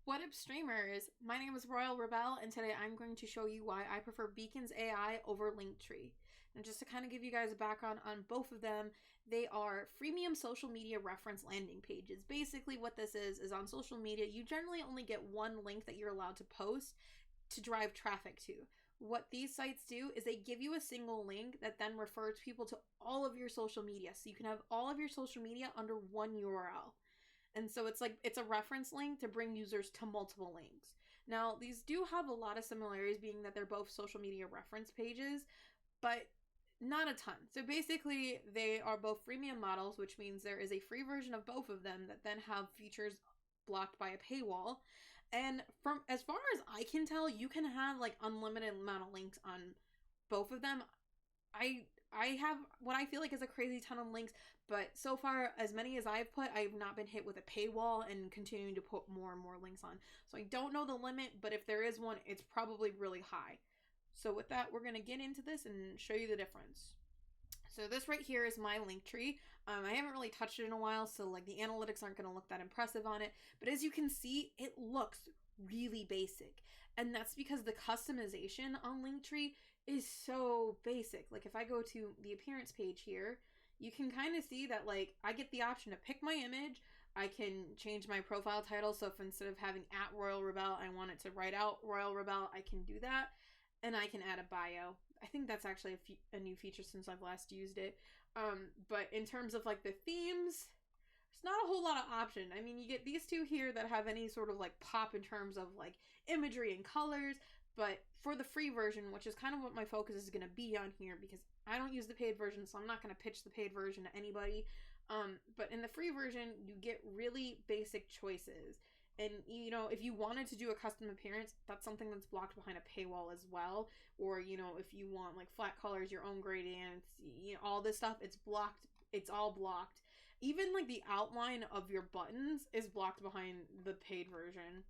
What up, streamers? My name is RoyaleRebelle, and today I'm going to show you why I prefer Beacons.ai over Linktr.ee. And just to kind of give you guys a background on both of them, they are freemium social media reference landing pages. Basically, what this is on social media, you generally only get one link that you're allowed to post to drive traffic to. What these sites do is they give you a single link that then refers people to all of your social media. So you can have all of your social media under one URL. And so it's a reference link to bring users to multiple links. Now, these do have a lot of similarities, being that they're both social media reference pages, but not a ton. So basically, they are both freemium models, which means there is a free version of both of them that then have features blocked by a paywall. And from as far as I can tell, you can have like unlimited amount of links on both of them. I have what I feel like is a crazy ton of links, but so far, as many as I've put, I've not been hit with a paywall and continuing to put more and more links on. So I don't know the limit, but if there is one, it's probably really high. So with that, we're going to get into this and show you the difference. So this right here is my link tree. I haven't really touched it in a while, so like the analytics aren't going to look that impressive on it. But as you can see, it looks really basic. And that's because the customization on Linktree is so basic. Like if I go to the appearance page here, you can kind of see that like I get the option to pick my image. I can change my profile title. So if instead of having @RoyaleRebelle, I want it to write out RoyaleRebelle, I can do that. And I can add a bio. I think that's actually a new feature since I've last used it. But in terms of like the themes, it's not a whole lot of option. I mean, you get these two here that have any sort of like pop in terms of like imagery and colors. But for the free version, which is kind of what my focus is going to be on here, because I don't use the paid version, so I'm not going to pitch the paid version to anybody. But in the free version, you get really basic choices. And, you know, if you wanted to do a custom appearance, that's something that's blocked behind a paywall as well. Or, you know, if you want, like, flat colors, your own gradients, you know, all this stuff, it's blocked. It's all blocked. Even, like, the outline of your buttons is blocked behind the paid version.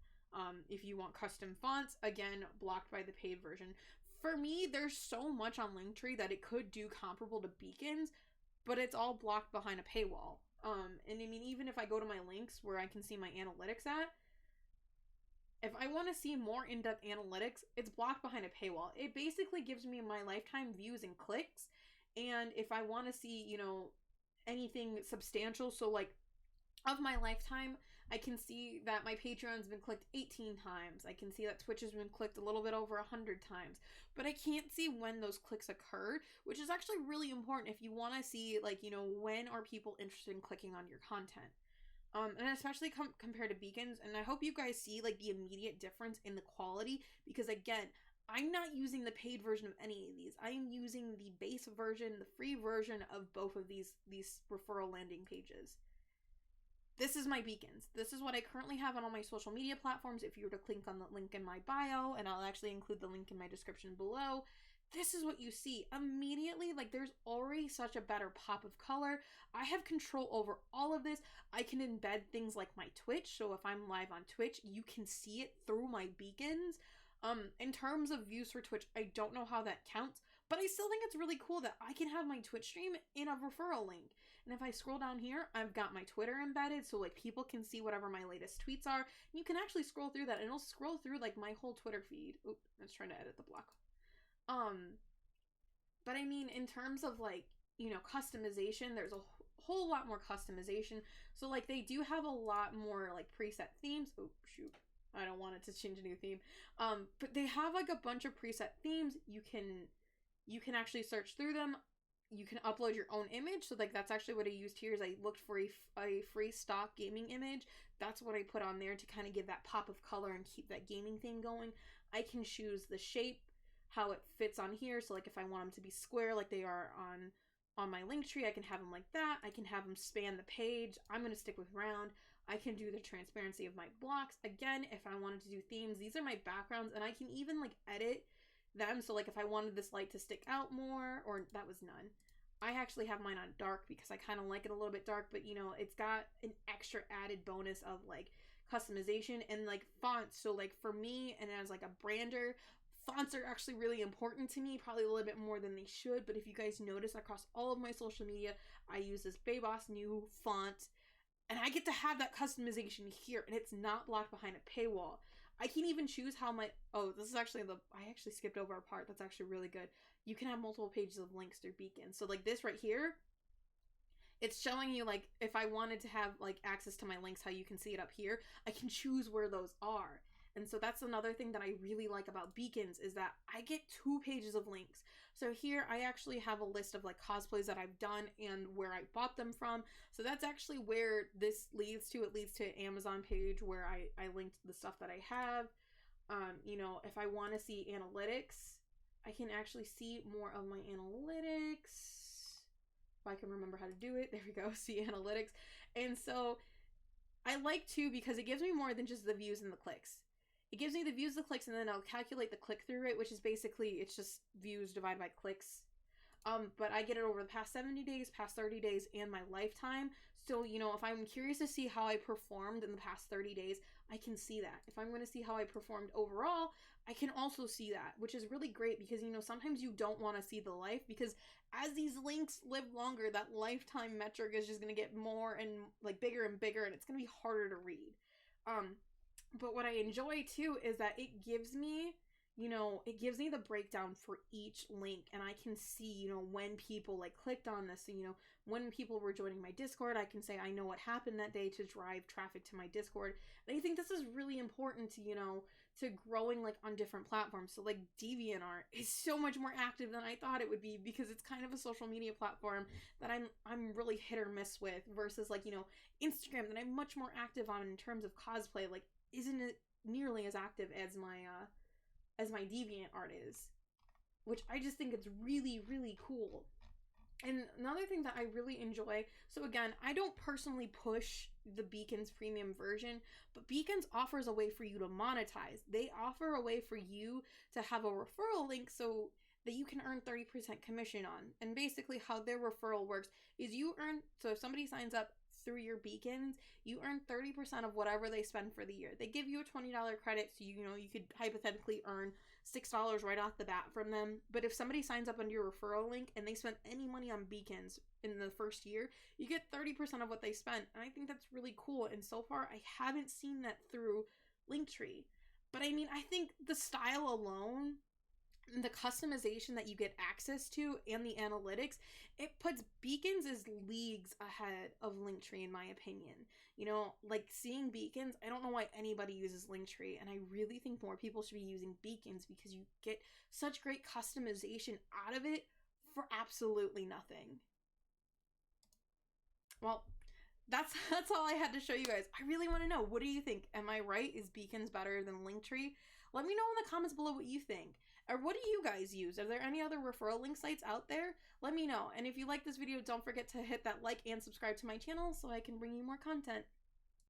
If you want custom fonts, again, blocked by the paid version. For me, there's so much on Linktree that it could do comparable to Beacons, but it's all blocked behind a paywall. And I mean, even if I go to my links where I can see my analytics at, if I want to see more in-depth analytics, it's blocked behind a paywall. It basically gives me my lifetime views and clicks. And if I want to see, you know, anything substantial, so like of my lifetime, I can see that my Patreon's been clicked 18 times. I can see that Twitch has been clicked a little bit over 100 times. But I can't see when those clicks occurred, which is actually really important if you want to see, like, you know, when are people interested in clicking on your content. And especially compared to Beacons. And I hope you guys see, like, the immediate difference in the quality. Because, again, I'm not using the paid version of any of these. I am using the base version, the free version of both of these referral landing pages. This is my Beacons. This is what I currently have on all my social media platforms. If you were to click on the link in my bio, and I'll actually include the link in my description below, this is what you see. Immediately, like, there's already such a better pop of color. I have control over all of this. I can embed things like my Twitch, so if I'm live on Twitch, you can see it through my Beacons. In terms of views for Twitch, I don't know how that counts, but I still think it's really cool that I can have my Twitch stream in a referral link. And if I scroll down here, I've got my Twitter embedded, so like people can see whatever my latest tweets are. And you can actually scroll through that, and it'll scroll through like my whole Twitter feed. Oop, I was trying to edit the block. But I mean, in terms of like, you know, customization, there's a whole lot more customization. So like they do have a lot more like preset themes. Oh shoot, I don't want it to change a new theme. But they have like a bunch of preset themes. You can actually search through them. You can upload your own image. So like that's actually what I used here is I looked for a free stock gaming image. That's what I put on there to kind of give that pop of color and keep that gaming theme going. I can choose the shape, how it fits on here. So like if I want them to be square like they are on my Linktree, I can have them like that. I can have them span the page. I'm going to stick with round. I can do the transparency of my blocks. Again, if I wanted to do themes, these are my backgrounds, and I can even like edit them. So like if I wanted this light to stick out more, or that was none. I actually have mine on dark because I kind of like it a little bit dark, but you know, it's got an extra added bonus of like customization and like fonts. So like for me, and as like a brander, fonts are actually really important to me, probably a little bit more than they should. But if you guys notice, across all of my social media, I use this Babos new font. And I get to have that customization here, and it's not blocked behind a paywall. I can even choose how my, oh, this is actually I actually skipped over a part that's actually really good. You can have multiple pages of links through Beacons. So like this right here, it's showing you like if I wanted to have like access to my links, how you can see it up here, I can choose where those are. And so that's another thing that I really like about Beacons is that I get 2 pages of links. So here I actually have a list of like cosplays that I've done and where I bought them from. So that's actually where this leads to. It leads to an Amazon page where I linked the stuff that I have. You know, if I want to see analytics, I can actually see more of my analytics. If I can remember how to do it. There we go. See analytics. And so I like too because it gives me more than just the views and the clicks. It gives me the views, the clicks, and then I'll calculate the click-through rate, which is basically, it's just views divided by clicks. But I get it over the past 70 days, past 30 days, and my lifetime. So, you know, if I'm curious to see how I performed in the past 30 days, I can see that. If I'm going to see how I performed overall, I can also see that, which is really great because, you know, sometimes you don't want to see the life because as these links live longer, that lifetime metric is just going to get more and like bigger and bigger, and it's going to be harder to read. But what I enjoy too is that it gives me, you know, it gives me the breakdown for each link, and I can see, you know, when people like clicked on this, and, you know, when people were joining my Discord, I can say I know what happened that day to drive traffic to my Discord. And I think this is really important to, you know, to growing like on different platforms. So like DeviantArt is so much more active than I thought it would be because it's kind of a social media platform that I'm really hit or miss with versus like, you know, Instagram that I'm much more active on in terms of cosplay. Like, isn't it nearly as active as my DeviantArt is, which I just think it's really, really cool. And another thing that I really enjoy, so again, I don't personally push the Beacons premium version, but Beacons offers a way for you to monetize. They offer a way for you to have a referral link so that you can earn 30% commission on. And basically how their referral works is you earn, so if somebody signs up through your Beacons, you earn 30% of whatever they spend for the year. They give you a $20 credit, so you know you could hypothetically earn $6 right off the bat from them. But if somebody signs up under your referral link and they spend any money on Beacons in the first year, you get 30% of what they spent. And I think that's really cool. And so far, I haven't seen that through Linktr.ee. But I mean, I think the style alone, the customization that you get access to, and the analytics, it puts Beacons as leagues ahead of Linktr.ee in my opinion. You know, like seeing Beacons, I don't know why anybody uses Linktr.ee, and I really think more people should be using Beacons because you get such great customization out of it for absolutely nothing. Well, that's all I had to show you guys. I really want to know, what do you think? Am I right? Is Beacons better than Linktr.ee? Let me know in the comments below what you think. Or what do you guys use? Are there any other referral link sites out there? Let me know. And if you like this video, don't forget to hit that like and subscribe to my channel so I can bring you more content.